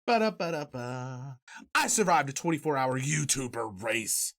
Ba-da-ba-da-ba. I survived a 24-hour YouTuber race.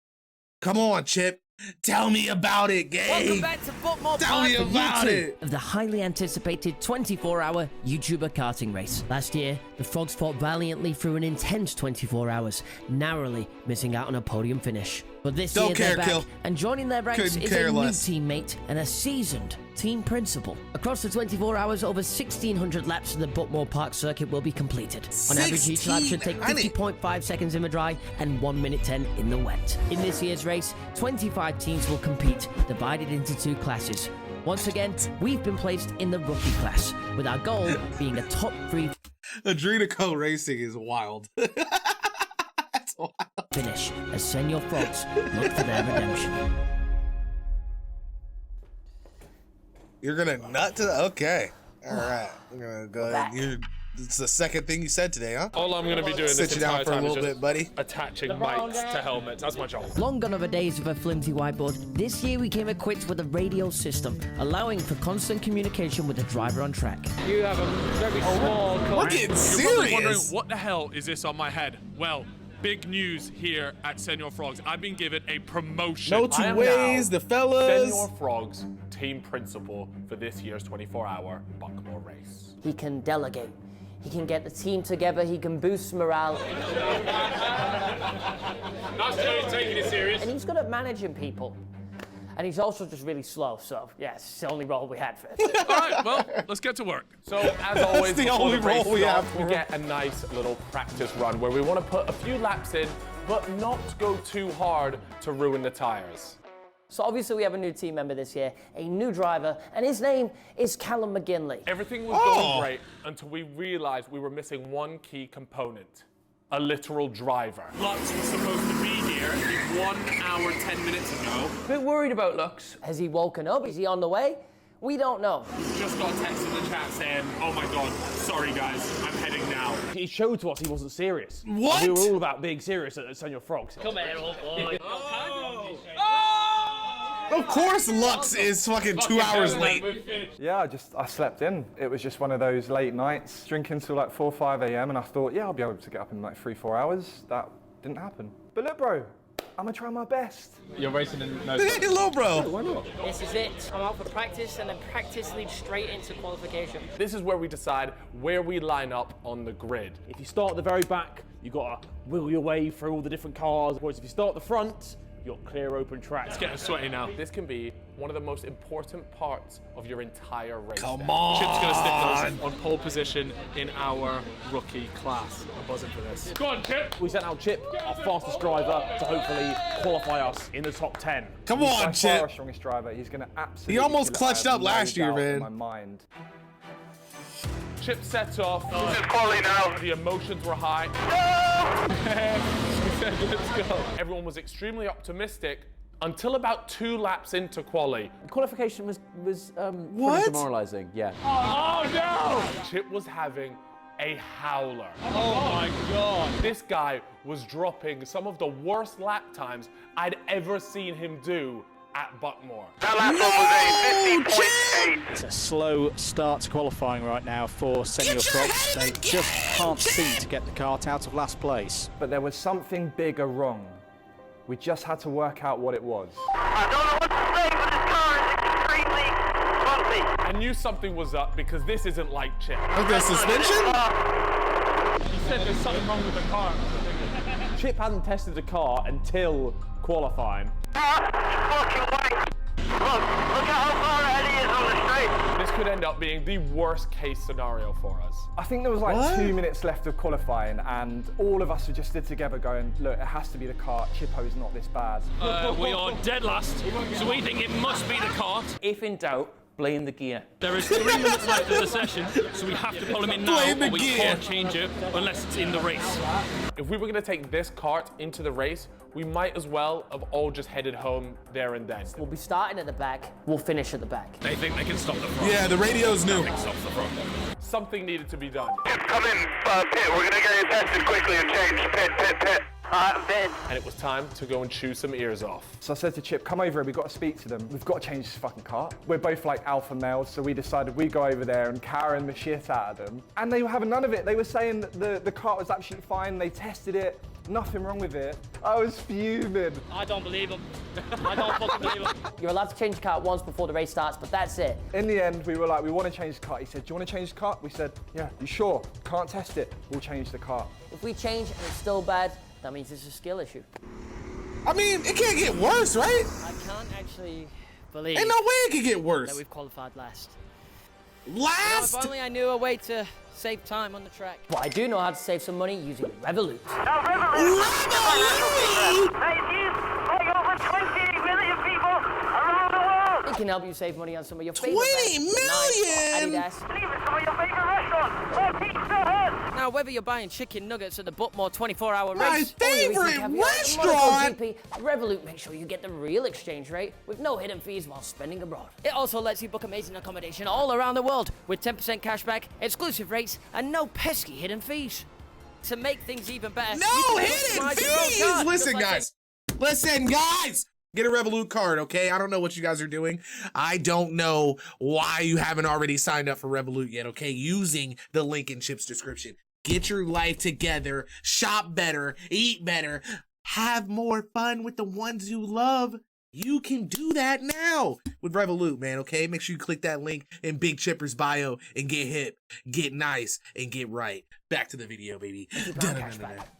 Come on, Chip. Tell me about it, Gabe. Welcome back to Football Tell me about it. Of the highly anticipated 24-hour YouTuber karting race. Last year, the Frogs fought valiantly through an intense 24 hours, narrowly missing out on a podium finish. But this year they're back, and joining their ranks is a new teammate and a seasoned team principal. Across the 24 hours, over 1,600 laps of the Butmore Park circuit will be completed. On average, each lap should take 50.5 seconds in the dry and 1 minute 10 in the wet. In this year's race, 25 teams will compete, divided into 2 classes. Once again, we've been placed in the rookie class, with our goal being a top 3 Adrenico Racing is wild. That's wild. Finish as Senior Frogs look for their redemption. You're gonna nut to okay. All right. I'm gonna go ahead. It's the second thing you said today, huh? All I'm going to be doing this entire time is just attaching mics to helmets. That's my job. Long gone are the days of a flimsy whiteboard. This year we came equipped with a radio system, allowing for constant communication with the driver on track. You have a very small car. We're getting serious. You're probably wondering, what the hell is this on my head? Well, big news here at Senior Frogs. I've been given a promotion. No two ways, the fellas. Senior Frogs team principal for this year's 24-hour Buckmore race. He can delegate. He can get the team together. He can boost morale. That's he's taking it serious. And he's good at managing people. And he's also just really slow, so yeah, it's the only role we had for it. All right, well, let's get to work. So, as always, the only role we have for we get a nice little practice run where we want to put a few laps in, but not go too hard to ruin the tires. So obviously we have a new team member this year, a new driver, and his name is Callum McGinley. Everything was going great until we realized we were missing one key component. A literal driver. Lux was supposed to be here 1 hour, 10 minutes ago. A bit worried about Lux. Has he woken up? Is he on the way? We don't know. Just got a text in the chat saying, oh my God, sorry guys, I'm heading now. He showed to us he wasn't serious. What? We were all about being serious at Senior Frogs. Come here, old boy. Of course Lux is fucking 2 hours late. Yeah, I slept in. It was just one of those late nights, drinking till like 4 or 5 a.m. and I thought, yeah, I'll be able to get up in like 3-4 hours. That didn't happen. But look, bro, I'm gonna try my best. You're racing in no Hey, hello, bro. Why not? This is it. I'm out for practice, and then practice leads straight into qualification. This is where we decide where we line up on the grid. If you start at the very back, you've got to wiggle your way through all the different cars. Whereas if you start at the front, you've got clear open tracks. It's getting sweaty now. This can be one of the most important parts of your entire race. Come on. Chip's going to stick those on pole position in our rookie class. I'm buzzing for this. Go on, Chip. We sent out Chip, our fastest driver, to hopefully qualify us in the top 10. Come He's on, by far Chip. our strongest driver. He's gonna absolutely. He almost kill it. clutched I have up last no year, doubt in man. my mind. Chip set off. This is quality now. The emotions were high. We said, let's go. Everyone was extremely optimistic until about 2 laps into quali. The qualification was What? pretty demoralising, yeah. Oh no! Chip was having a howler. Oh my God. This guy was dropping some of the worst lap times I'd ever seen him do at Buckmore. That last one was a 50.8. It's a slow start to qualifying right now for Senior Frogs. They just can't seem to get the kart out of last place. But there was something bigger wrong. We just had to work out what it was. I don't know what to say, but this car is extremely bumpy. I knew something was up because this isn't like Chip. Okay, suspension? He said there's something wrong with the car. Chip hadn't tested the car until qualifying. Fucking wank. Look at how far ahead he is on the straight. This could end up being the worst case scenario for us. I think there was like 2 minutes left of qualifying and all of us were just stood together going, look, it has to be the kart. Chippo's not this bad. We are dead last, so we think it must be the kart. If in doubt, blame the gear. There is 3 minutes left of the session, so we have to pull him in now, or we can't change it unless it's in the race. If we were going to take this kart into the race, we might as well have all just headed home there and then. We'll be starting at the back. We'll finish at the back. They think they can stop the front. Yeah, the radio's new. Stops the front. Something needed to be done. Come in, pit. We're gonna get you tested quickly and change. Pit. Alright, I'm fitting. And it was time to go and chew some ears off. So I said to Chip, come over here, we've got to speak to them. We've got to change this fucking cart. We're both like alpha males, so we decided we'd go over there and Karen the shit out of them. And they were having none of it. They were saying that the cart was absolutely fine. They tested it, nothing wrong with it. I was fuming. I don't believe him. I don't fucking believe him. You're allowed to change the cart once before the race starts, but that's it. In the end, we were like, we want to change the cart. He said, do you want to change the cart? We said, yeah. You sure? Can't test it. We'll change the cart. If we change and it's still bad, that means it's a skill issue. I mean, it can't get worse, right? I can't actually believe Ain't no way it could get worse. that we've qualified last. Last? If only I knew a way to save time on the track. But I do know how to save some money using Revolut. Now, Revolut! Revolut! They've used like over 28 million people around the world! It can help you save money on some of your favorite 20 brands, Nike million! or Adidas. Even some of your favorite restaurants, or Pizza Hut! Now, whether you're buying chicken nuggets at the Butmore 24-hour My race, favorite or you're restaurant! GP, Revolut makes sure you get the real exchange rate with no hidden fees while spending abroad. It also lets you book amazing accommodation all around the world with 10% cashback, exclusive rates, and no pesky hidden fees. To make things even better, No you can hidden customize your own fees! card, Listen, just like guys. Listen, guys! Get a Revolut card, okay? I don't know what you guys are doing. I don't know why you haven't already signed up for Revolut yet, okay? Using the link in Chip's description. Get your life together, shop better, eat better, have more fun with the ones you love. You can do that now with Revolut, man, okay? Make sure you click that link in Big Chipper's bio and get hip, get nice, and get right. Back to the video, baby.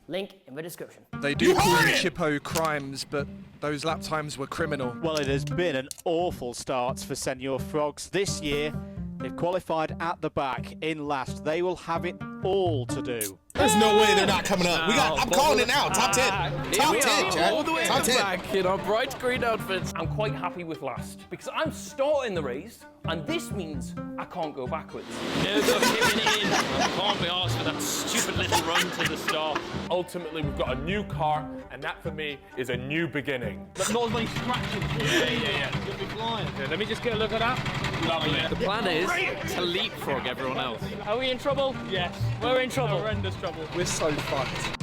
Link in the description. They do call them Chippo crimes, but those lap times were criminal. Well, it has been an awful start for Senor Frogs this year. They've qualified at the back in last. They will have it all to do. There's no way they're not coming up. I'm calling it now. Top 10. Top 10, Chad. All the way Top 10. back in our bright green outfits. I'm quite happy with last because I'm starting the race and this means I can't go backwards. Never giving in. I can't be asked for that stupid little run to the start. Ultimately, we've got a new car, and that for me is a new beginning. But not as many scratches. Yeah. You'll be flying. Yeah, let me just get a look at that. Lovely. The plan is to leapfrog everyone else. Are we in trouble? Yes. We're in trouble. Horrendous trouble. We're so fucked.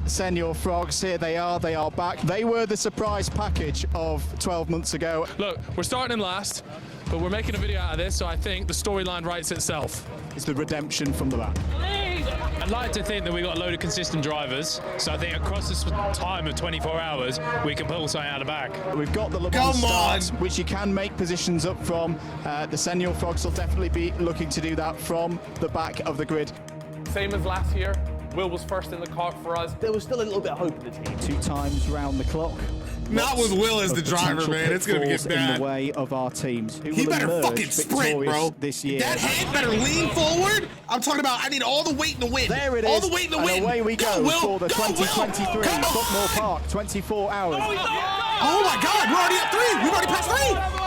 Senor Frogs, here they are back. They were the surprise package of 12 months ago. Look, we're starting in last, but we're making a video out of this, so I think the storyline writes itself. It's the redemption from the back. I'd like to think that we got a load of consistent drivers, so I think across this time of 24 hours, we can pull something out of the back. We've got the Le Mans starts, which you can make positions up from. The Senor Frogs will definitely be looking to do that from the back of the grid. Same as last year, Will was first in the cart for us. There was still a little bit of hope in the team. 2 times round the clock. Not with Will as the driver, man. It's going to get bad. In the way of our teams. Who He will better emerge fucking sprint, bro. This year. That head better lean forward. I'm talking about I need all the weight in the wind. There it is. All the weight in the wind. And away we go for the 2023 Butmore Park 24 hours. Oh my God, we're already at 3. We've already passed 3.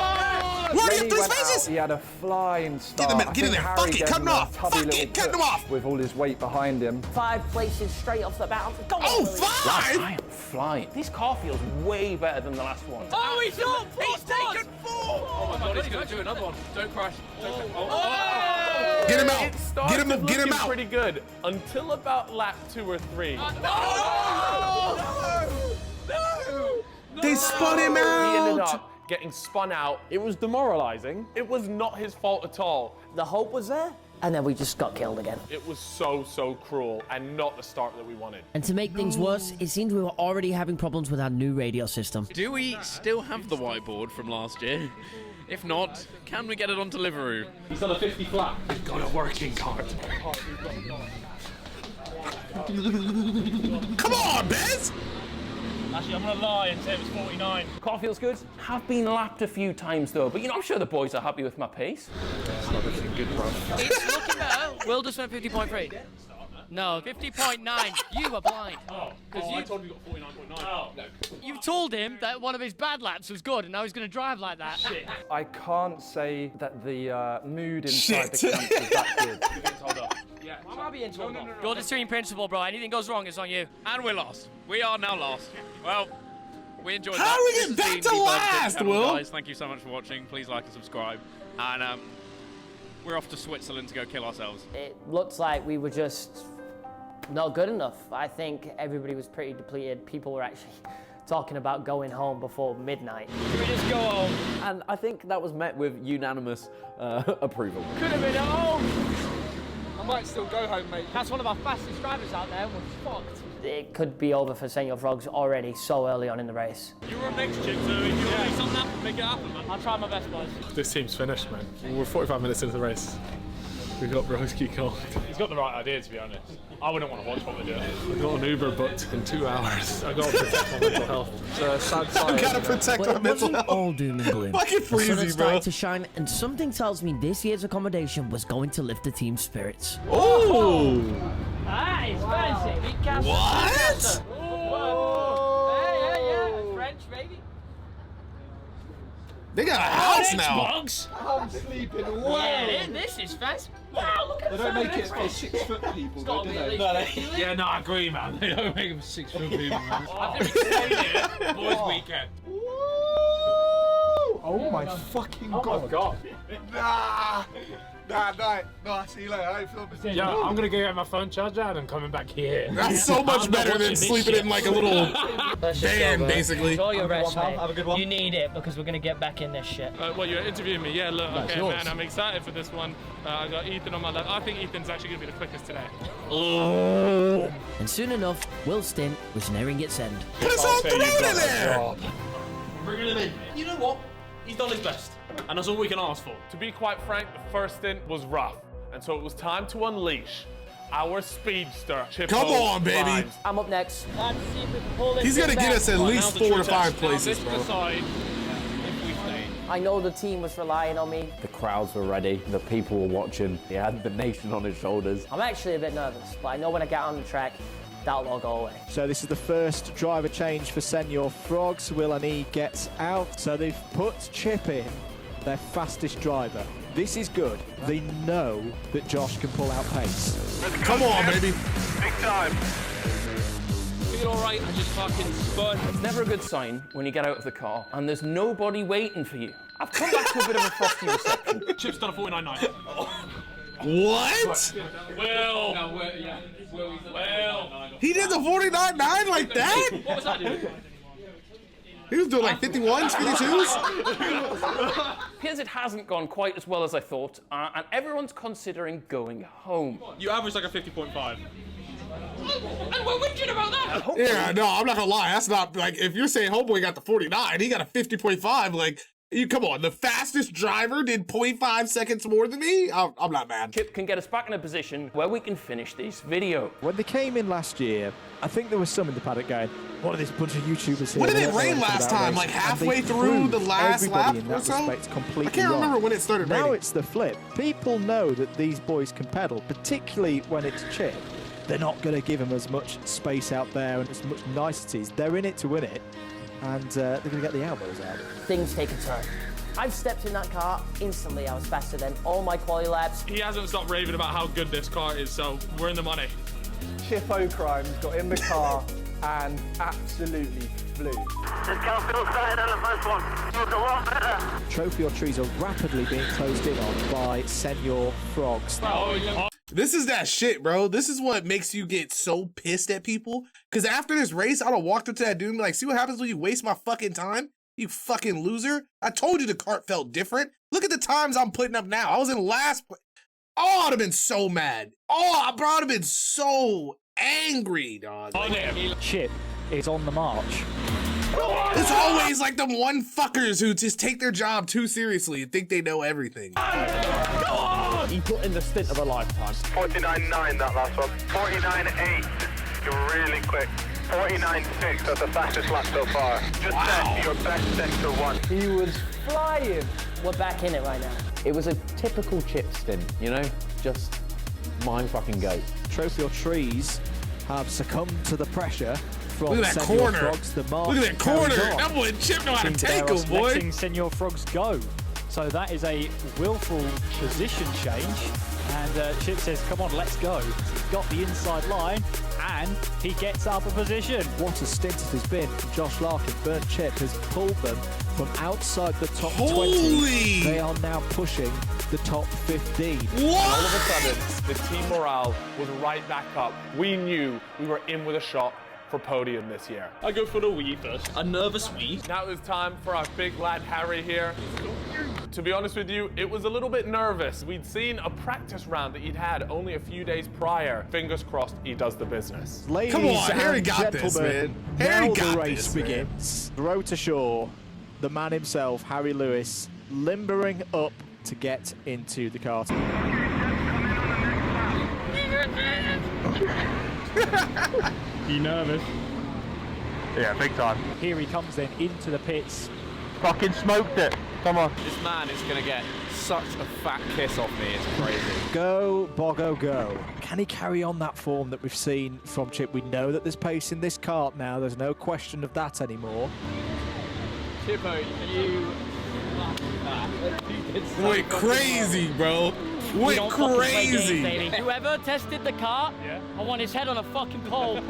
We're already at 3 spaces. He had a flying start. Get in there. Fuck it, cut him off. Fuck it, cut him off. With all his weight behind him. 5 places straight off the bat. Go on, Oh, Willie. 5? I am flying. This car feels way better than the last one. Oh, he's not! He's taken 4! Oh my god, he's going to do another one. Don't crash. Get him out. It started Get him looking out. pretty good until about lap 2 or 3. They spun him He ended out. up getting spun out. It was demoralizing. It was not his fault at all. The hope was there, and then we just got killed again. It was so cruel and not the start that we wanted. And to make things worse, it seemed we were already having problems with our new radio system. Do we still have the whiteboard from last year? If not, can we get it on Deliveroo? He's on a 50 flat. We've got a working cart. Come on, Bez. Actually, I'm going to lie and say it was 49. Car feels good. Have been lapped a few times though, but I'm sure the boys are happy with my pace. It's looking better. Will just went 50.3. No, 50.9. You were blind. I told you you got 49.9. Oh, no. You told him that one of his bad laps was good, and now he's going to drive like that. Shit. I can't say that the mood inside the camp was that good. Yeah. Why am I being told off? You're the team principal, bro. Anything goes wrong, it's on you. And we're lost. We are now lost. Well, we enjoyed that. How do we This get has back been to the Bud last, Channel, Will? Guys, thank you so much for watching. Please like and subscribe. And we're off to Switzerland to go kill ourselves. It looks like we were just not good enough. I think everybody was pretty depleted. People were actually talking about going home before midnight. Should we just go home? And I think that was met with unanimous approval. Could have been at home. I might still go home, mate. That's one of our fastest drivers out there. We're fucked. It could be over for Senor Frogs already so early on in the race. You're up next, Chip, so if you're released on that, make it happen, man. I'll try my best, boys. This team's finished, man. We're 45 minutes into the race. We got Broski called. He's got the right idea, to be honest. I wouldn't want to watch what we're doing. I got an Uber booked in 2 hours. I got to protect my mental health. It's a sad side. I gotta protect But my it mental wasn't health. all doom and gloom. Fucking The sun had freezy, bro. started to shine, and something tells me this year's accommodation was going to lift the team's spirits. Oh! Ah, it's fancy. Big castle. What? Yeah. French, maybe. They got a house now. Xbox? I'm sleeping well. Yeah, this is fancy. Wow, look at They don't make it for 6 foot people, though, do they? Yeah, no, I agree, man. They don't make them 6 foot people, man. I think we can stay here. Boys' weekend. Oh my fucking god. Oh, my God. Nah, see you later. I don't feel the Yeah, I'm going to go get my phone charger and I'm coming back here. That's so much I'm not better than watching this sleeping shit. in like a little Let's just van, go, bro. basically. Enjoy your rest, mate. Have a good one. You need it because we're going to get back in this shit. Well, you're interviewing me. Yeah, look, okay, man, I'm excited for this one. I got Ethan on my left. I think Ethan's actually going to be the quickest today. And soon enough, Will's stint was nearing its end. Put his whole throat in there! Bringing him in. You know what? He's done his best. And that's all we can ask for. To be quite frank, the first stint was rough. And so it was time to unleash our speedster, Chip. Come on, baby. Grimes. I'm up next. Let's see if we can pull this He's gonna thing get back. us at least 4 to 5 places, Now bro. this decide if we stay. I know the team was relying on me. The crowds were ready. The people were watching. He had the nation on his shoulders. I'm actually a bit nervous, but I know when I get on the track, that'll all go away. So this is the first driver change for Senor Frogs. Will and E gets out. So they've put Chip in, their fastest driver. This is good. They know that Josh can pull out pace. Come on, baby. Big time. Feel alright, I just fucking spun. It's never a good sign when you get out of the car and there's nobody waiting for you. I've come back to a bit of a frosty reception. Chip's done a 49.9. What? Well. He did the 49.9 like that? What was that doing? He was doing like 51s, 52s? Appears it hasn't gone quite as well as I thought, and everyone's considering going home. You averaged like a 50.5. And we're whinging about that! Yeah, no, I'm not gonna lie. That's not like if you're saying Homeboy got the 49, he got a 50.5. Like, you come on, the fastest driver did 0.5 seconds more than me. I'm not mad. Chip can get us back in a position where we can finish this video. When they came in last year, I think there was some in the paddock going, what are this bunch of YouTubers here? When did They it don't know rain anything last about time? racing." Like And they halfway through the proved last lap everybody in or that so? respect completely I can't remember wrong. when it started Now raining. it's the flip. People know that these boys can pedal, particularly when it's Chip. They're not going to give them as much space out there and as much niceties. They're in it to win it, and they're going to get the elbows out. Things take a turn. I've stepped in that car, instantly I was faster than all my quali laps. He hasn't stopped raving about how good this car is, so we're in the money. Chip O'Crimes got in the car and absolutely flew. This car feels better than the first one. Feels a lot better. Trophy or trees are rapidly being closed in on by Senor Frogs. This is that shit, bro. This is what makes you get so pissed at people. Because after this race, I'd have walked up to that dude and be like, see what happens when you waste my fucking time? You fucking loser. I told you the cart felt different. Look at the times I'm putting up now. I was in last place. Oh, I'd have been so mad. Oh, bro, I'd have been so angry, dog. Chip is on the march. It's always like them one fuckers who just take their job too seriously and think they know everything. He put in the stint of a lifetime. 49.9 that last one. 49.8. You're really quick. 49.6. That's the fastest lap so far. Just set your best sector one. He was flying. We're back in it right now. It was a typical Chip stint, you know? Just mind fucking go. Trophy or trees have succumbed to the pressure from Look at that Senor corner. Frogs. The march Look at that corner. carries on. That boy Chip know how to Team take Daros him, boy. letting Senor Frogs go. So that is a willful position change. And Chip says, come on, let's go. He's got the inside line and he gets out of position. What a stint it has been from Josh Larkin. Burnt Chip has pulled them from outside the top Holy! 20. They are now pushing the top 15. And all of a sudden, the team morale was right back up. We knew we were in with a shot for podium this year. I go for the wee first. A nervous wee. Now it was time for our big lad Harry here. To be honest with you, it was a little bit nervous. We'd seen a practice round that he'd had only a few days prior. Fingers crossed he does the business. Ladies Come on, Harry and got this, gentlemen, man. Harry now got the race this, begins. Road to shore, the man himself, Harry Lewis, limbering up to get into the kart. You nervous? Yeah, big time. Here he comes then into the pits. Fucking smoked it. Come on. This man is going to get such a fat kiss off me. It's crazy. Go, Boggo, go. Can he carry on that form that we've seen from Chip? We know that there's pace in this kart now. There's no question of that anymore. Chippo, you... Went crazy, bro. Went crazy. Whoever tested the car, I want his head on a fucking pole.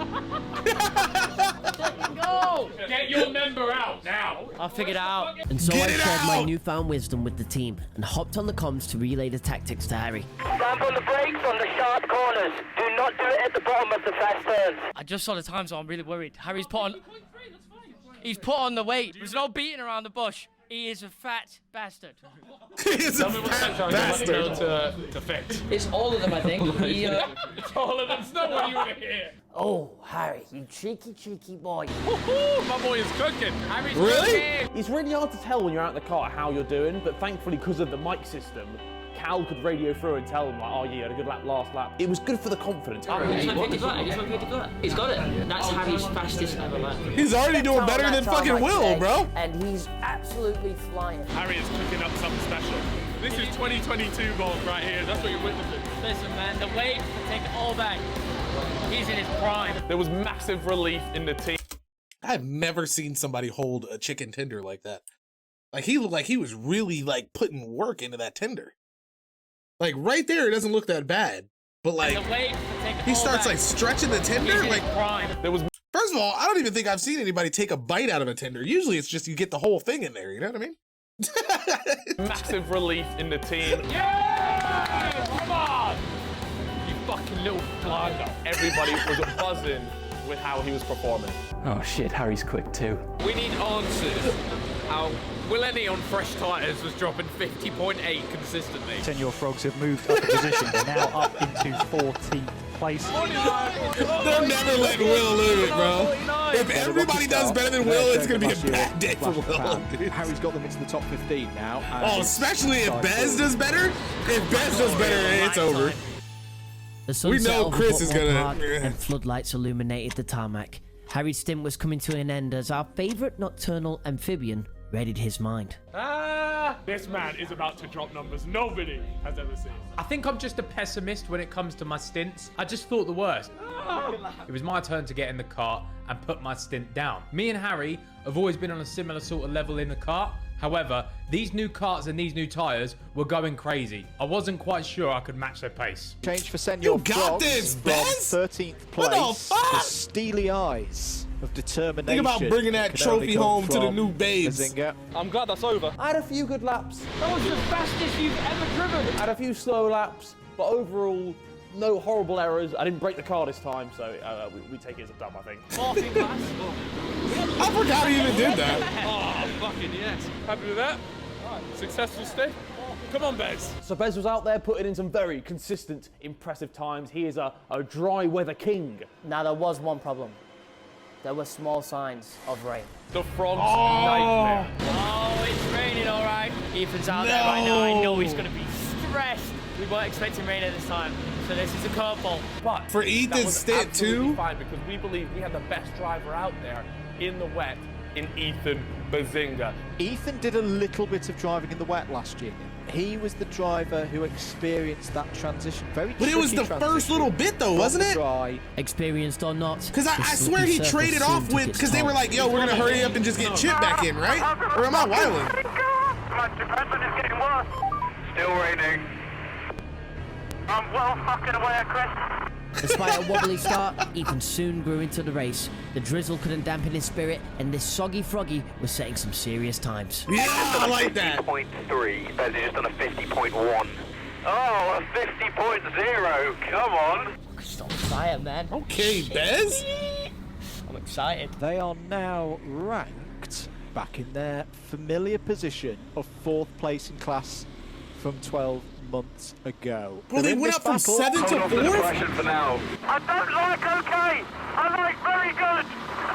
Go! Get your member out now. I'll figure it out. And so I shared my newfound wisdom with the team and hopped on the comms to relay the tactics to Harry. Stamp on the brakes on the sharp corners. Do not do it at the bottom of the fast turns. I just saw the time, so I'm really worried. Harry's put on... He's put on the weight. There's no beating around the bush. He is a fat bastard. He is a fat bastard. To fix. It's all of them, I think. It's all of them. It's not what you want to hear. Oh, Harry, you cheeky boy. My boy is cooking. Harry's Really? cooking. It's really hard to tell when you're out in the car how you're doing, but thankfully because of the mic system, Cal could radio through and tell him, like, oh, yeah, you had a good lap last lap. It was good for the confidence. He's got it. That's Harry's fastest ever lap. He's already doing better than fucking Will, bro. And he's absolutely flying. Harry is cooking up something special. This is 2022 gold right here. That's what you're witnessing. Listen, man, the weight will take it all back. He's in his prime. There was massive relief in the team. I've never seen somebody hold a chicken tender like that. Like, he looked like he was really, like, putting work into that tender. Like, right there, it doesn't look that bad. But, like, he starts, like, stretching the tender. Like, there was... First of all, I don't even think I've seen anybody take a bite out of a tender. Usually it's just you get the whole thing in there, you know what I mean? massive relief in the team. Yeah! Come on! You fucking little blinder. Everybody was buzzing with how he was performing. Oh shit, Harry's quick too. We need answers. How Willeni on fresh tyres was dropping 50.8 consistently. Senior Frogs have moved up a position. They're now up into 14th place. They're never letting Will lose it, bro. If everybody does better than Will, it's going to be a bad day for Will. Harry's got them into the top 15 now. Oh, especially if Bez does better. If Bez does better, it's over. We know Chris is gonna. And floodlights illuminated the tarmac. Harry's stint was coming to an end as our favourite nocturnal amphibian readied his mind. This man is about to drop numbers nobody has ever seen. I think I'm just a pessimist when it comes to my stints. I just thought the worst. It was my turn to get in the cart and put my stint down. Me and Harry have always been on a similar sort of level in the cart. However, these new carts and these new tyres were going crazy. I wasn't quite sure I could match their pace. Change for Senor You got this, from Bez! 13th What the place. fuck? The steely eyes of determination. Think about bringing that can only trophy come home to the from new babes. Bazinga. I'm glad that's over. I had a few good laps. That was the fastest you've ever driven. I had a few slow laps, but overall, no horrible errors. I didn't break the car this time, so we take it as a dub, I think. Fourth class. I forgot he even did that. Oh, fucking yes. Happy with that? Successful stay? Come on, Bez. So Bez was out there putting in some very consistent, impressive times. He is a dry weather king. Now, there was one problem. There were small signs of rain. The Frogs' nightmare. Oh, it's raining, all right. Ethan's out there right now. I know he's going to be stressed. We weren't expecting rain at this time, so this is a curveball. But For Ethan's that was stint, absolutely too? fine because we believe we had the best driver out there in the wet in Ethan Bazinga. Ethan did a little bit of driving in the wet last year. He was the driver who experienced that transition. But it was the first little bit, though, wasn't it? Dry. Experienced or not. Because I swear he traded off with, because they were like, yo, we're going to hurry up and just get Chip back in, right? Or am I wilding? Come on, suppression is getting worse. Still raining. I'm well fucking aware, Chris. Despite a wobbly start, Ethan soon grew into the race. The drizzle couldn't dampen his spirit, and this soggy froggy was setting some serious times. Yeah, I like that. 50.3. Bez is just on a 50.1. Oh, a 50.0. Come on. Stop excited, man. Okay, Bez. I'm excited. They are now ranked back in their familiar position of 4th place in class from 12 months ago. Bro, they went up from 7 to 4th? For now. I don't like okay. I like very good.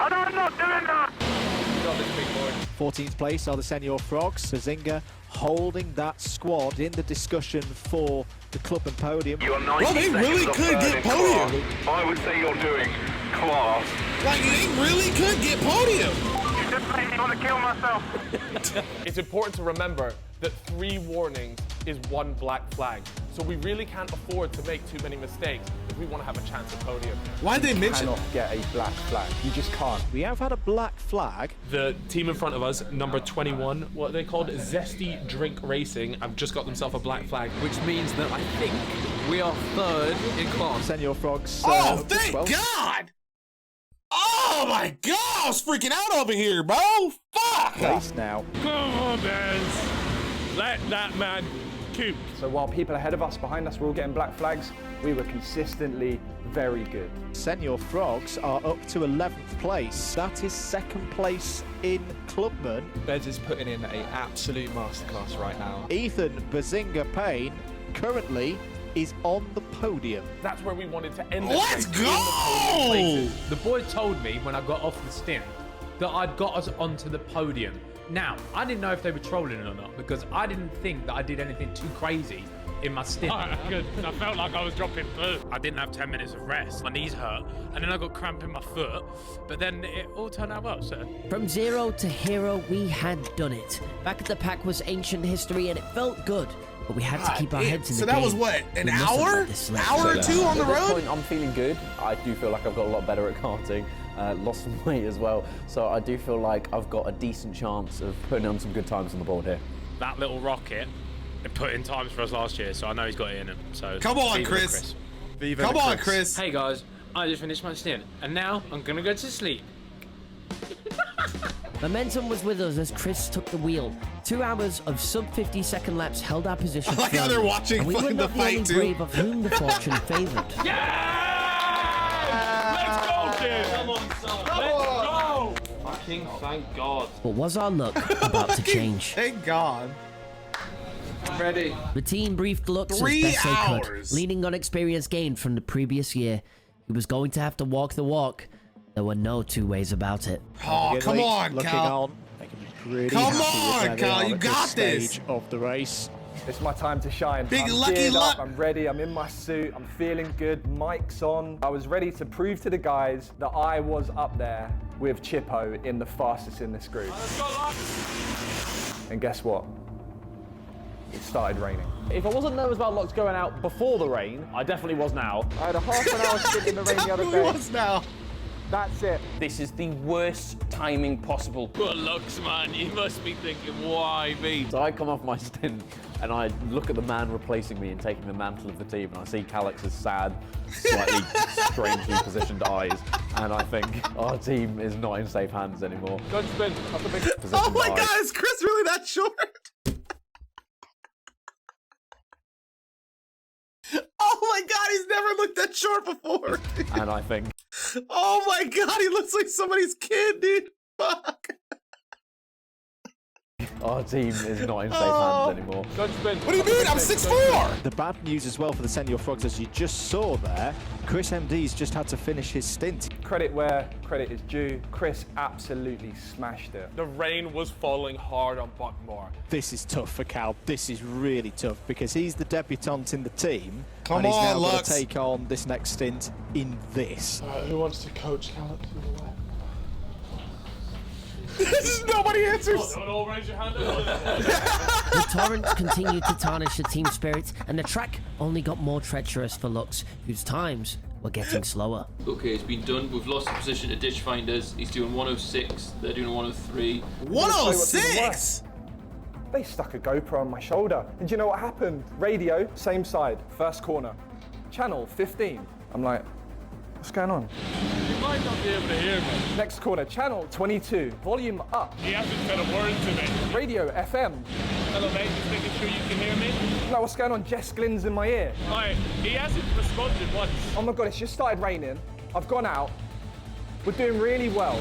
And I'm not doing that. 14th place are the Senior Frogs. Bazinga holding that squad in the discussion for the club and podium. You are 90 Well, they really could get podium. I would say you're doing class. Like, they really could get podium. You just made me want to kill myself. It's important to remember that 3 warnings is 1 black flag. So we really can't afford to make too many mistakes if we want to have a chance at podium. Why'd they mention Cannot get a black flag. You just can't. We have had a black flag. The team in front of us, number 21, what are they called? Zesty Drink Racing, have just got themselves a black flag. Which means that I think we are 3rd in class. Senior Frogs. Oh, up to thank 12th. God! Oh my God, I was freaking out over here, bro. Fuck! Place now. Come on, Bez. Let that man cook. So while people ahead of us, behind us, were all getting black flags, we were consistently very good. Senior Frogs are up to 11th place. That is 2nd place in Clubman. Bez is putting in an absolute masterclass right now. Ethan Bazinga Payne currently is on the podium. That's where we wanted to end the Let's race, go! in the podium places. The boy told me when I got off the stint that I'd got us onto the podium. Now, I didn't know if they were trolling or not because I didn't think that I did anything too crazy in my stint. Good. I felt like I was dropping food. I didn't have 10 minutes of rest. My knees hurt, and then I got cramp in my foot. But then it all turned out well, so. From 0 to hero, we had done it. Back at the pack was ancient history, and it felt good. But we had to keep our heads in the game. So that was what, an We mustn't hour? let this slip. Hour or two on the At this road? point, I'm feeling good. I do feel like I've got a lot better at karting. Lost some weight as well. So I do feel like I've got a decent chance of putting on some good times on the board here. That little rocket, it put in times for us last year, so I know he's got it in him. So Come on, viva Chris. Viva Come the on, Chris. Hey guys, I just finished my stint, and now I'm gonna go to sleep. Momentum was with us as Chris took the wheel. 2 hours of sub 50-second laps held our position. I like how they're firmly, watching and we were fucking not the the only fight, too. brave of whom the fortune favoured. Let's go, kid! Come on, son. Let's go! Fucking thank God. But was our luck about to change? Thank God. Ready. The team briefed Lux as 3 best they hours. could, leaning on experience gained from the previous year. He was going to have to walk the walk. There were no 2 ways about it. Oh, come on, looking Cal. on. They can be pretty Come happy with on, where they Cal, are you at got this. stage of the race. It's my time to shine. Big I'm lucky geared luck. up, I'm ready, I'm in my suit, I'm feeling good, mic's on. I was ready to prove to the guys that I was up there with Chippo in the fastest in this group. And guess what? It started raining. If I wasn't nervous about Lux going out before the rain, I definitely was now. I had a half an hour stint in the rain the other day. was now. That's it. This is the worst timing possible. Good looks, man. You must be thinking, why me? So I come off my stint and I look at the man replacing me and taking the mantle of the team, and I see Calix's sad, slightly strangely positioned eyes, and I think our team is not in safe hands anymore. Good spin. That's a big Oh my eyes. God, is Chris really that short? Oh my God, he's never looked that short before. And I think Oh my God, he looks like somebody's kid, dude. Fuck. our team is not in safe hands anymore. Good spin. What do you mean? I'm 6'4". The bad news as well for the Senior Frogs, as you just saw there, Chris MD's just had to finish his stint. Credit where credit is due. Chris absolutely smashed it. The rain was falling hard on Buckmore. This is tough for Cal. This is really tough because he's the debutant in the team. Come and he's on, now going Lux. to take on this next stint in this. Who wants to coach Calix? Nobody answers. Don't all raise your hand. The torrents continued to tarnish the team spirits, and the track only got more treacherous for Lux, whose times were getting slower. Okay, it's been done. We've lost the position to Ditch Finders. He's doing 106. They're doing 103. 106? They stuck a GoPro on my shoulder. And do you know what happened? Radio, same side, first corner. Channel 15. I'm like, what's going on? You might not be able to hear me. Next corner, channel 22, volume up. He hasn't said a word to me. Radio FM. Hello, mate, just making sure you can hear me. No, what's going on? Jess Glynn's in my ear. Right, he hasn't responded once. Oh my God, it's just started raining. I've gone out. We're doing really well.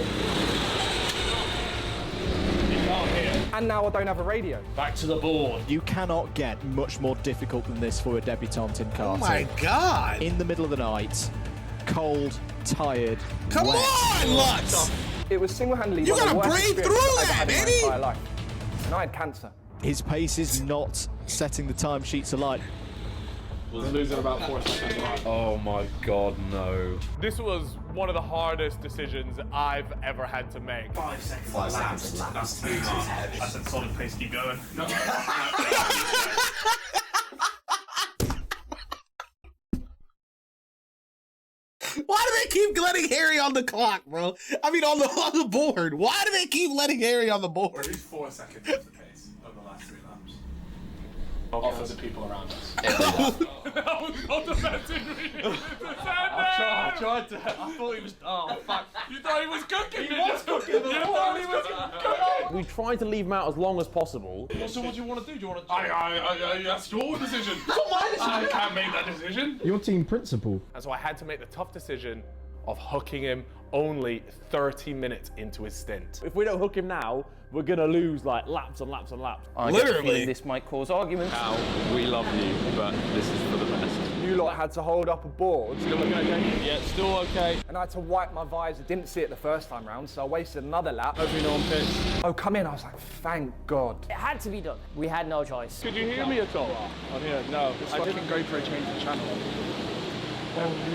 And now I don't have a radio. Back to the board. You cannot get much more difficult than this for a debutante in karting. Oh my God! In the middle of the night, cold, tired, Come wet. on, Lutz! It was single-handedly You one of the gotta worst breathe experiences through I've that, had in my baby! entire life. And I had cancer. His pace is not setting the timesheets alight. Was losing about 4 seconds. Oh my God, no. This was one of the hardest decisions I've ever had to make. 5 seconds. 5 seconds. That's too heavy. I said solid pace, keep going. No. Why do they keep letting Harry on the clock, bro? I mean, on the board. Why do they keep letting Harry on the board? 4 seconds is the pace over the last 3 laps. Off of the people around us. That was not the best ingredient. I tried to. I thought he was. Oh, fuck. You thought he was cooking? He was cooking. You thought he was cooking? We tried to leave him out as long as possible. So what do you want to do? Do you want to... That's your decision. It's not my decision. I can't make that decision. Your team principal. And so I had to make the tough decision of hooking him only 30 minutes into his stint. If we don't hook him now, we're gonna lose like laps and laps and laps. I get the feeling this might cause arguments. Al, we love you, but this is for the best. You lot had to hold up a board. Still looking okay? Yeah, still okay. And I had to wipe my visor. Didn't see it the first time round, so I wasted another lap. Hopefully no one pitch. Oh, come in. I was like, thank God. It had to be done. We had no choice. Could you hear me at all? On here, no. This fucking GoPro changed the channel.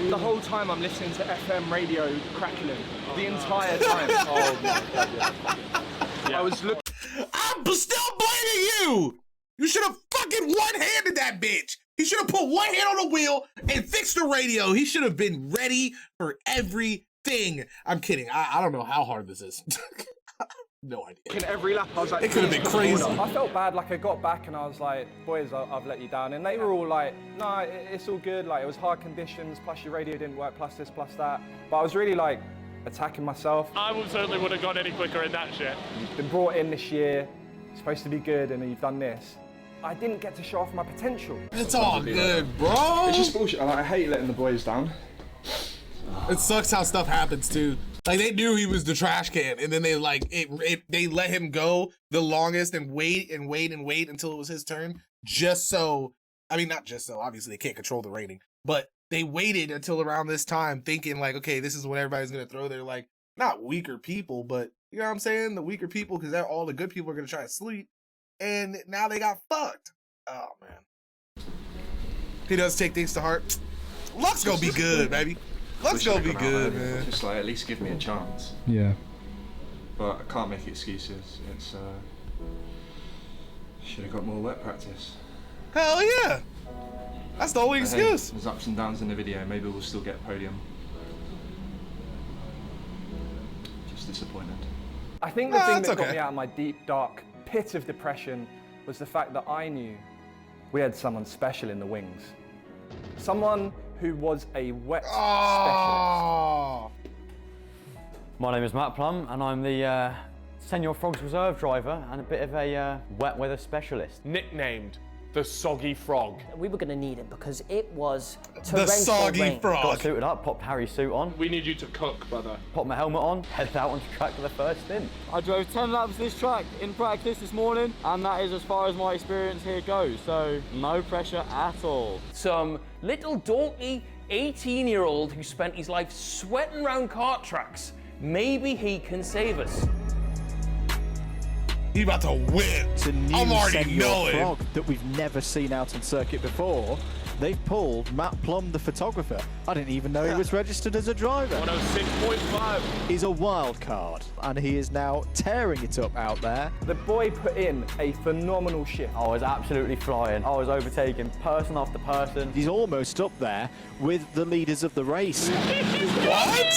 The whole time I'm listening to FM radio crackling. The entire time. Oh my God, yeah. I was looking. I'm still blaming you! You should have fucking one-handed that bitch! He should have put one hand on the wheel and fixed the radio. He should have been ready for everything. I'm kidding. I don't know how hard this is. No idea. In every lap, I was like, it could have been crazy. I felt bad. Like I got back and I was like, boys, I've let you down. And they were all like, no, it's all good. Like it was hard conditions. Plus your radio didn't work. Plus this, plus that. But I was really like attacking myself. I certainly would have gone any quicker in that shit. You've been brought in this year. You're supposed to be good, and you've done this. I didn't get to show off my potential. It's all good, bro. It's just bullshit. I hate letting the boys down. It sucks how stuff happens too. Like they knew he was the trash can, and then they they let him go the longest and wait until it was his turn, just so. I mean, not just so. Obviously, they can't control the rating, but they waited until around this time, thinking like, okay, this is when everybody's gonna throw their like not weaker people, but you know what I'm saying, the weaker people, because all the good people are gonna try to sleep, and now they got fucked. Oh man, he does take things to heart. Luck's gonna be good, baby. Let's go be good, man. Just like at least give me a chance. Yeah. But I can't make excuses. It's should have got more wet practice. Hell yeah! That's the only excuse. There's ups and downs in the video. Maybe we'll still get a podium. Just disappointed. I think the thing that got me out of my deep, dark pit of depression was the fact that I knew we had someone special in the wings. Someone who was a wet specialist. My name is Matt Plum, and I'm the Senior Frogs Reserve driver and a bit of a wet weather specialist. Nicknamed the Soggy Frog. We were going to need it because it was torrential The Soggy rain. Frog. Got suited up, popped Harry's suit on. We need you to cook, brother. Popped my helmet on, headed out onto track for the first stint. I drove 10 laps this track in practice this morning, and that is as far as my experience here goes, so no pressure at all. Some little dorky 18-year-old who spent his life sweating around kart tracks. Maybe he can save us. He about to win. It's a new I'm already Senior knowing. Frog that we've never seen out on circuit before. They've pulled Matt Plum, the photographer. I didn't even know he was registered as a driver. 106.5. He's a wild card, and he is now tearing it up out there. The boy put in a phenomenal shift. I was absolutely flying. I was overtaking person after person. He's almost up there with the leaders of the race. What?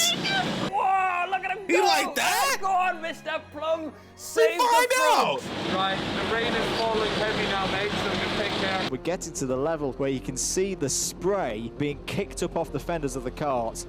Whoa, look at him He like that? Go on, Mr. Plum. Save the out. Right, the rain is falling heavy now, mate, so just take care. We're getting to the level where you can see the spray being kicked up off the fenders of the cart.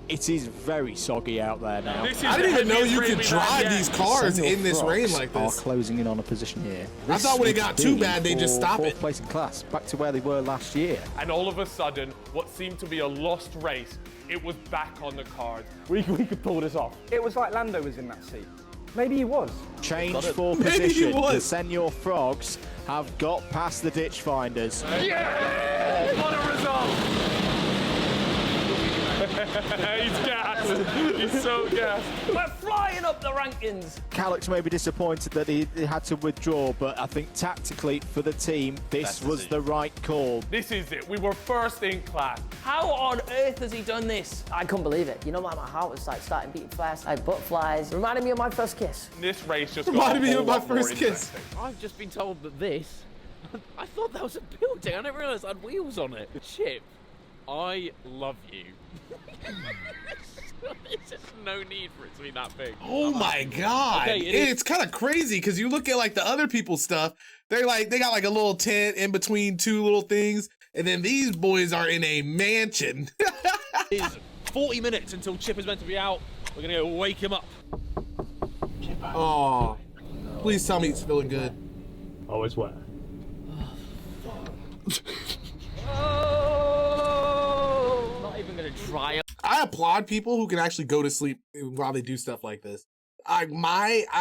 It is very soggy out there now. I didn't even know you could drive these cars in this rain like this. Are closing in on a position here. I thought when it got too bad, they just stop it. Fourth place in class, back to where they were last year. And all of a sudden, what seemed to be a lost race, it was back on the cards. We could pull this off. It was like Lando was in that seat. Maybe he was. Change for position. The Senior Frogs have got past the ditch finders. Yeah! What a result! He's gassed. He's so gassed. We're flying up the rankings. Calix may be disappointed that he had to withdraw, but I think tactically for the team, this was the right call. This is it. We were first in class. How on earth has he done this? I couldn't believe it. You know, my heart was like starting beating fast. I had butterflies. Reminded me of my first kiss. This race just reminded me of my got a whole lot first more kiss. I've just been told that this. I thought that was a building. I didn't realise it had wheels on it. Chip, I love you. There's just no need for it to be that big. Oh my god! Okay, it's kind of crazy because you look at like the other people's stuff. They got like a little tent in between two little things, and then these boys are in a mansion. It's 40 minutes until Chip is meant to be out. We're gonna go wake him up. Oh, please tell me he's feeling good. Oh, it's wet. Not even gonna dry up. I applaud people who can actually go to sleep while they do stuff like this. I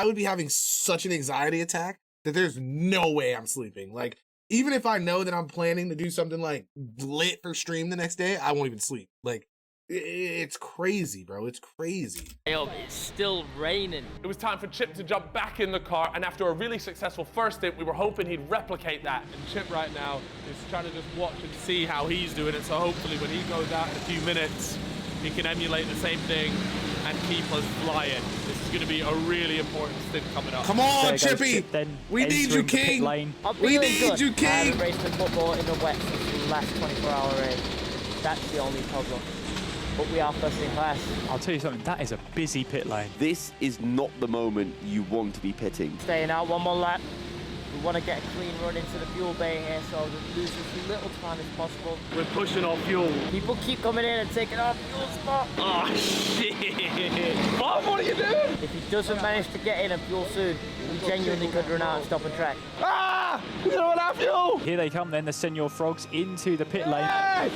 would be having such an anxiety attack that there's no way I'm sleeping. Like, even if I know that I'm planning to do something like lit for stream the next day, I won't even sleep. Like, it's crazy, bro. It's crazy. It's still raining. It was time for Chip to jump back in the car, and after a really successful first stint, we were hoping he'd replicate that. And Chip right now is trying to just watch and see how he's doing it, so hopefully when he goes out in a few minutes, he can emulate the same thing and keep us flying. This is going to be a really important stint coming up. Come on, Chippy! We need you, King! We need you, King! I haven't raced in football in the wet since the last 24-hour race. That's the only problem. But we are first in class. I'll tell you something, that is a busy pit lane. This is not the moment you want to be pitting. Staying out one more lap. We want to get a clean run into the fuel bay here, so we lose as little time as possible. We're pushing our fuel. People keep coming in and taking our fuel spot. Oh, shit! Bob, what are you doing? If he doesn't manage to get in and fuel soon, we genuinely could run out and stop and track. Ah! We don't want our fuel! Here they come then, the Senior Frogs into the pit lane.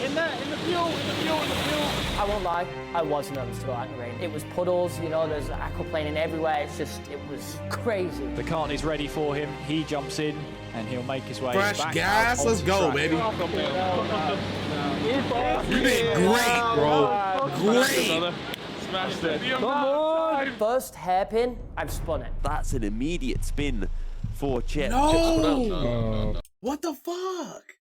In the fuel, in the fuel, in the fuel. I won't lie, I was nervous to go out in the rain. It was puddles, you know, there's aquaplaning everywhere. It was crazy. The cart is ready for him. He jumps in and he'll make his way Fresh back gas, let's go, baby. You did great, bro. Great. Smashed it. Come on! First hairpin, I've spun it. That's an immediate spin for Chip. No! What the fuck?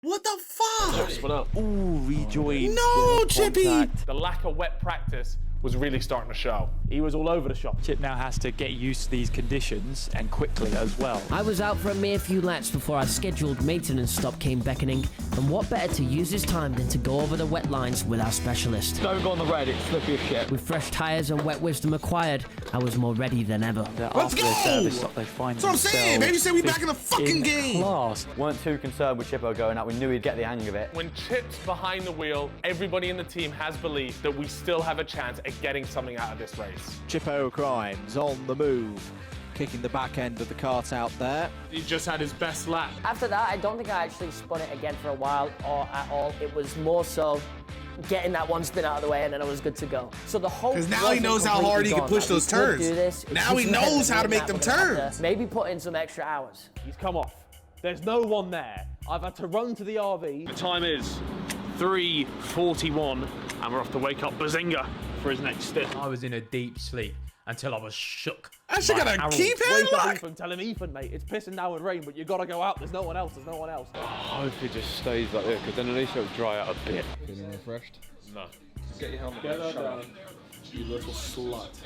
What the fuck? Ooh, rejoined. No, Chippy! The lack of wet practice was really starting to show. He was all over the shop. Chip now has to get used to these conditions and quickly as well. I was out for a mere few laps before our scheduled maintenance stop came beckoning, and what better to use his time than to go over the wet lines with our specialist. Don't go on the red, it's slippery as shit. With fresh tyres and wet wisdom acquired, I was more ready than ever. Let's go! Service stop, they find That's what I'm saying. Maybe say we back in the fucking game. Class. Weren't too concerned with Chippo going out. We knew he'd get the hang of it. When Chip's behind the wheel, everybody in the team has belief that we still have a chance at getting something out of this race. Chippo Crimes on the move, kicking the back end of the cart out there. He just had his best lap. After that, I don't think I actually spun it again for a while or at all. It was more so getting that one spin out of the way and then I was good to go. So the whole because now he knows how hard he can push those turns. Now he knows how to make them turns. Maybe put in some extra hours. He's come off. There's no one there. I've had to run to the RV. The time is 3:41 and we're off to wake up Bazinga for his next stint. I was in a deep sleep until I was shook. I should gotta keep Wake up, him. Ethan, tell him, Ethan, mate, it's pissing down with rain, but you gotta go out. There's no one else. There's no one else. I hope it just stays like this, because then at least it'll dry out a bit. Feeling refreshed? No. Get your helmet Get down. that down. You little slut.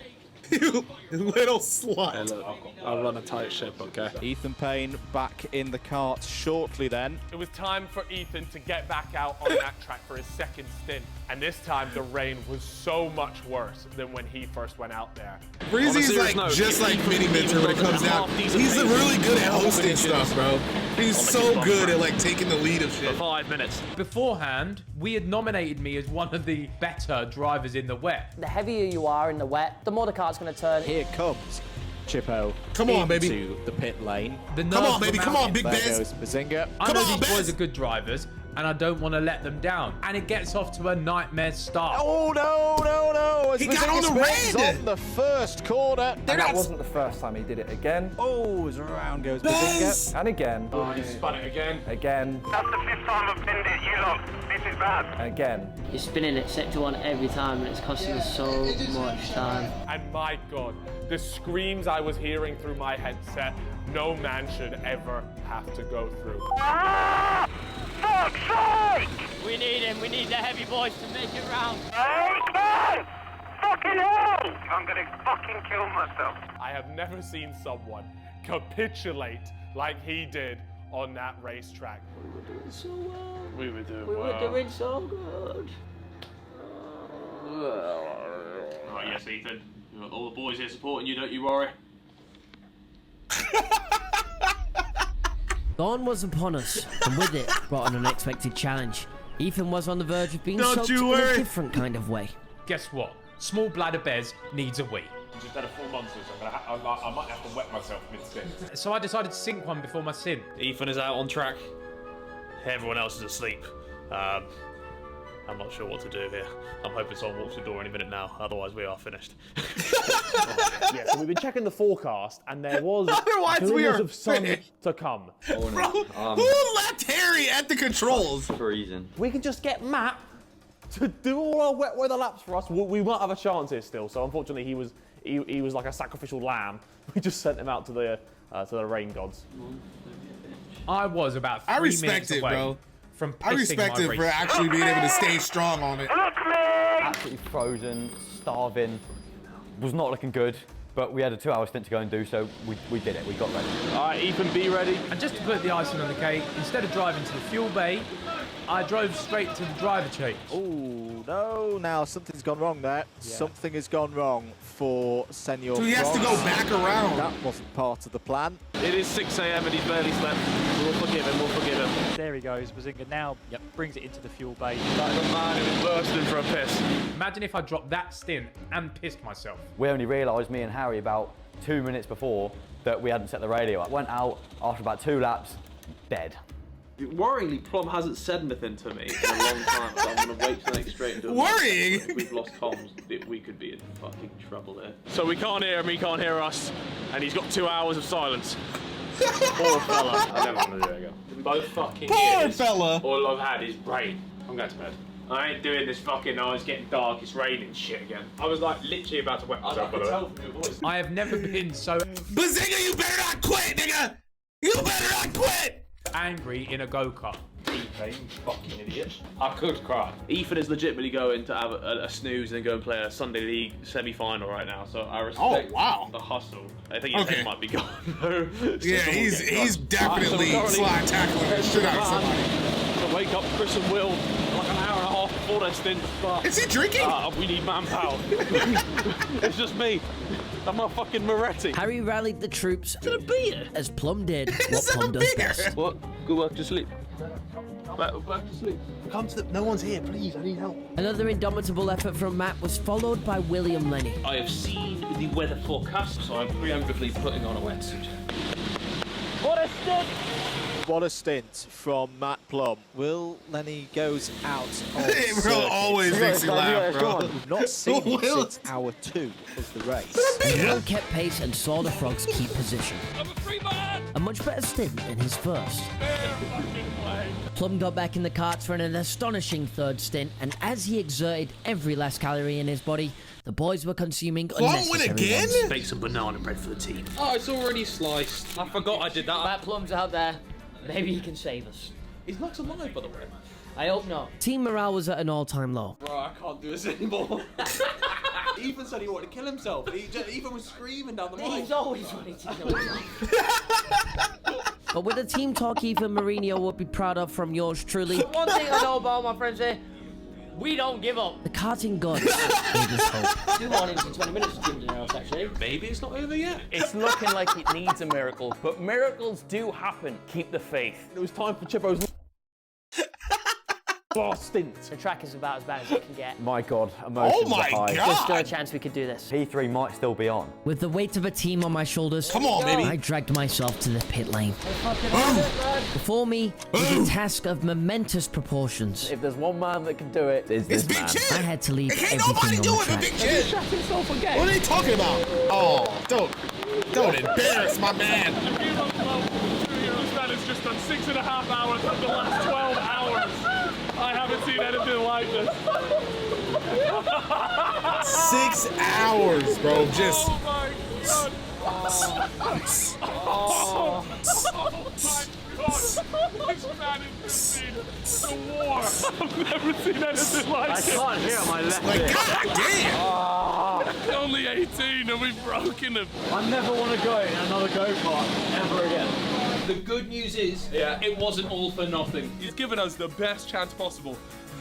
You little slut. Hey, look, I'll run a tight ship, okay? Ethan Payne back in the kart shortly then. It was time for Ethan to get back out on that track for his second stint. And this time the rain was so much worse than when he first went out there. Breezy's like just like Mini Mentor when it comes down. He's really good at hosting stuff, bro. He's so good at like taking the lead of shit. 5 minutes. Beforehand, we had nominated me as one of the better drivers in the wet. The heavier you are in the wet, the more the cart's going to turn. Here comes Chippo. Come on, baby. To the pit lane. Come on, baby. Come on, Big There Bez. goes Bazinga. I know these boys are good drivers, and I don't want to let them down. And it gets off to a nightmare start. Oh, no. He got on the red. On the first corner. And that wasn't the first time he did it again. Oh, as around goes Bazinga. And again. Oh, he spun it again. Again. That's the 5th time I've pinned it, you lot. This is bad. And again. You're spinning it sector 1 every time, and it's costing us so much time. And my God, the screams I was hearing through my headset, no man should ever have to go through. Ah! Fuck's sake! We need him. We need the heavy boys to make it round. Hey, man! Fucking hell! I'm gonna fucking kill myself. I have never seen someone capitulate like he did on that racetrack. We were doing so well. We were doing We well. were doing so good. Right, yes, Ethan. You've got all the boys here supporting you, don't you worry. Dawn was upon us, and with it brought an unexpected challenge. Ethan was on the verge of being Don't soaked you in a worry. different kind of way. Guess what? Small bladder Bez needs a wee. Just had a full monster, so I might have to wet myself mid-stint. So I decided to sink one before my sin. Ethan is out on track. Everyone else is asleep. I'm not sure what to do here. I'm hoping someone walks the door any minute now, otherwise we are finished. Yeah, so we've been checking the forecast, and there was Otherwise we glimmers are of sun finished. to come. Oh, no. Who left Harry at the controls? Freezing. We can just get Matt to do all our wet weather laps for us. We might have a chance here still. So unfortunately, he was like a sacrificial lamb. We just sent him out to the rain gods. I was about 3 I minutes respect it, away bro. from I pissing respect my it for race. actually being able to stay strong on it. Absolutely frozen, starving, was not looking good, but we had a 2-hour stint to go and do, so we did it, we got ready. All right, Ethan, be ready. And just to put the icing on the cake, instead of driving to the fuel bay, I drove straight to the driver change. Oh, no. Now, something's gone wrong there. Yeah. Something has gone wrong for Senor. So he has to go back around. That wasn't part of the plan. It is 6 a.m. and he's barely slept. We'll forgive him. There he goes. Bazinga now brings it into the fuel bay. Like the man who was bursting for a piss. Imagine if I dropped that stint and pissed myself. We only realised, me and Harry, about 2 minutes before that we hadn't set the radio up. Went out after about 2 laps, dead. Worryingly, Plum hasn't said anything to me in a long time, so I'm going to wait till next straight and do it. Worrying? If we've lost comms, we could be in fucking trouble here. So we can't hear him, he can't hear us, and he's got 2 hours of silence. Poor fella. I never want to do it again. Both fucking Poor years, fella. all I've had is rain. I'm going to bed. I ain't doing this fucking, oh, it's getting dark, it's raining shit again. I was like literally about to wet myself, by the way. I have never been so Bazinga, you better not quit, nigga! You better not quit! angry in a go-kart. You fucking idiot. I could cry. Ethan is legitimately going to have a snooze and then go and play a Sunday League semi-final right now, so I respect the hustle. I think his head might be gone though. Yeah, he's definitely slide tackling the shit out of somebody. To wake up Chris and Will like an hour and a half before their stint. But, is he drinking? We need manpower. It's just me. I'm a fucking Moretti. Harry rallied the troops as Plum did what Plum does best. What? Go back to sleep. Back to sleep. Come to no one's here, please. I need help. Another indomitable effort from Matt was followed by William Lenny. I have seen the weather forecast, so I'm preemptively putting on a wetsuit. What a stint! What a stint from Matt Plum. Will Lenny goes out on Bro always makes me laugh, bro. We've not seen him since hour 2 of the race. Will kept pace and saw the Frogs keep position. I'm a free man! A much better stint than his first. Plum got back in the karts for an astonishing third stint, and as he exerted every last calorie in his body, the boys were consuming unnecessary ones. Bake some banana bread for the team. Oh, it's already sliced. I forgot I did that. Matt Plum's out there. Maybe he can save us. He's not alive, by the way. I hope not. Team morale was at an all-time low. Bro, I can't do this anymore. Ethan said he wanted to kill himself. Ethan was screaming down the mic. He's always wanting to kill himself. But with a team talk even Mourinho would be proud of from yours truly. One thing I know about my friends here, we don't give up. The karting gods gave us hope. 2 mornings and 20 minutes of Team Joenojoseph, actually. Maybe it's not over yet. It's looking like it needs a miracle, but miracles do happen. Keep the faith. It was time for Chippo's last stint. The track is about as bad as it can get. My God, emotions are high. There's still a chance we could do this. P3 might still be on. With the weight of a team on my shoulders, Come on, baby. I dragged myself to the pit lane. Before me was a task of momentous proportions. If there's one man that can do it, it's this Big man. Chip. I had to leave Can't everything nobody on do the it but track. Big Chip. What are they talking about? Oh, don't embarrass my man. That has just done 6.5 hours of the last 12 hours. I haven't seen anything like this. 6 hours, bro. Just. Oh my God. Oh my God. This man has seen the war. I've never seen anything like it. I can't hear my left Like, ear. God damn. Only 18 and we've broken him. I never want to go in another go-kart ever again. The good news is, it wasn't all for nothing. He's given us the best chance possible.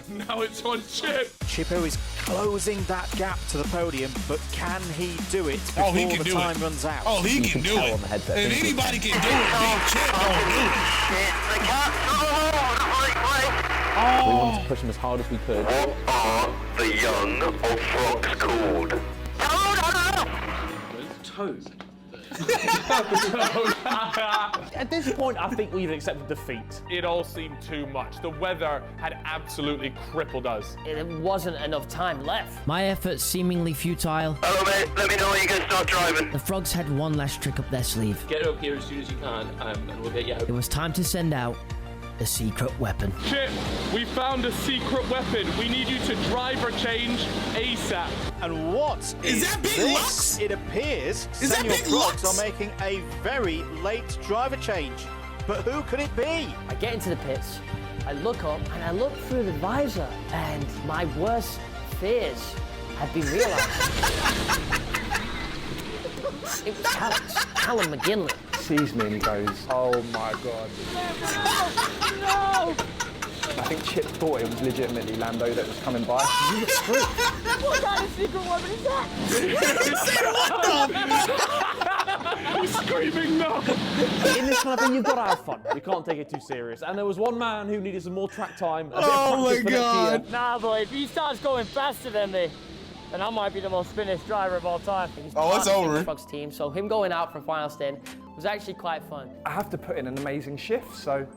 Now it's on Chip. Chippo is closing that gap to the podium, but can he do it before Oh, he can the do time it. runs out? Oh, he can do it. And anybody can do it. Big Chip gonna do it. We wanted to push him as hard as we could. What are the young of frogs called? Toad. At this point, I think we've accepted defeat. It all seemed too much. The weather had absolutely crippled us. There wasn't enough time left. My efforts seemingly futile. Hello, mate. Let me know when you can start driving. The frogs had one last trick up their sleeve. Get up here as soon as you can, and we'll get you out. It was time to send out the secret weapon. Chip, we found a secret weapon. We need you to driver change ASAP. And what Is that Big this? Lux? It appears Is that Senor Big Frogs Lux? are making a very late driver change. But who could it be? I get into the pits, I look up, and I look through the visor, and my worst fears have been realized. It was Callum McGinley. Sees me and he goes, oh my God. No! I think Chip thought it was legitimately Lando that was coming by. What kind of secret weapon is that? He's screaming no. In this kind of thing, you've got to have fun. You can't take it too serious. And there was one man who needed some more track time. A bit of Oh practice my for next God. year. Nah, boy, if he starts going faster than me, then I might be the most finished driver of all time. Oh, it's over. Frogs team, so him going out for final stint was actually quite fun. I have to put in an amazing shift, so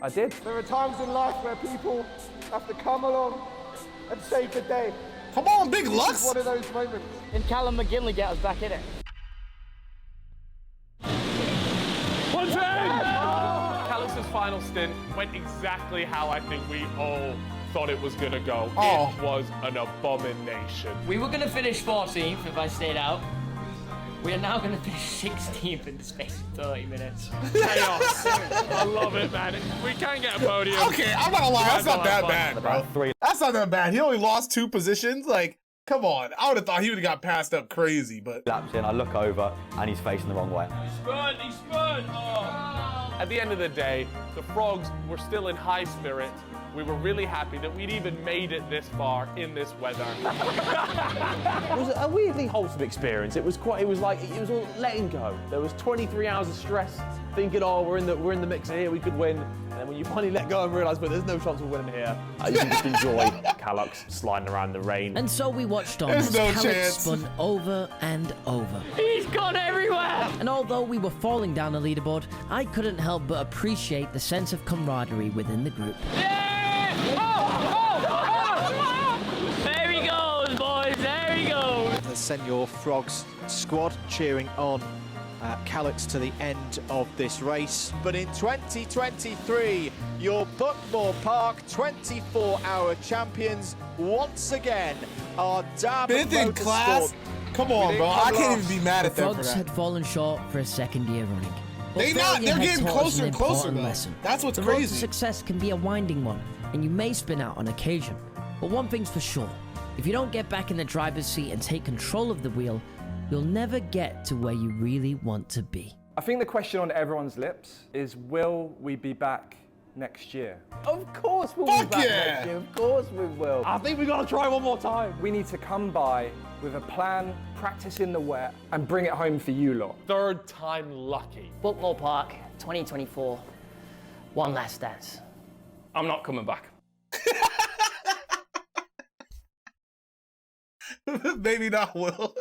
I did. There are times in life where people have to come along and save the day. Come on, Big Lux. One of those moments. And Callum McGinley get us back in it. Calix's final stint went exactly how I think we all thought it was gonna go. Oh. It was an abomination. We were gonna finish 14th if I stayed out. We are now gonna finish 16th in the space of 30 minutes. Chaos. I love it, man. We can get a podium. Okay, I'm not gonna lie. That's not that bad, bro. That's not that bad. He only lost 2 positions. Like, come on. I would have thought he would have got passed up crazy, but. Laps in, I look over and he's facing the wrong way. He spun! At the end of the day, the Frogs were still in high spirit. We were really happy that we'd even made it this far in this weather. It was a weirdly wholesome experience. It was all letting go. There was 23 hours of stress, thinking, oh, we're in the mix here, we could win. And then when you finally let go and realise, but there's no chance of winning here, you can just enjoy Calux sliding around the rain. And so we watched on There's as no Calix chance. spun over and over. He's gone everywhere! And although we were falling down the leaderboard, I couldn't help but appreciate the sense of camaraderie within the group. There he goes, boys, there he goes! The Senor Frogs squad cheering on Calix to the end of this race. But in 2023, your Buckmore Park 24-hour champions once again are Darwin 5th in class? Come on, bro. I can't even be mad at The them for Frogs that. had fallen short for a second year running. But They're failure had getting taught us closer an and closer, important though. lesson. That's what's the road to crazy. success can be a winding one, and you may spin out on occasion. But one thing's for sure, If you don't get back in the driver's seat and take control of the wheel, you'll never get to where you really want to be. I think the question on everyone's lips is, will we be back next year? Of course we'll be back next year. Of course we will. I think we gotta try one more time. We need to come by with a plan, practice in the wet, and bring it home for you lot. Third time lucky. Football Park, 2024. One last dance. I'm not coming back. Maybe not, Will.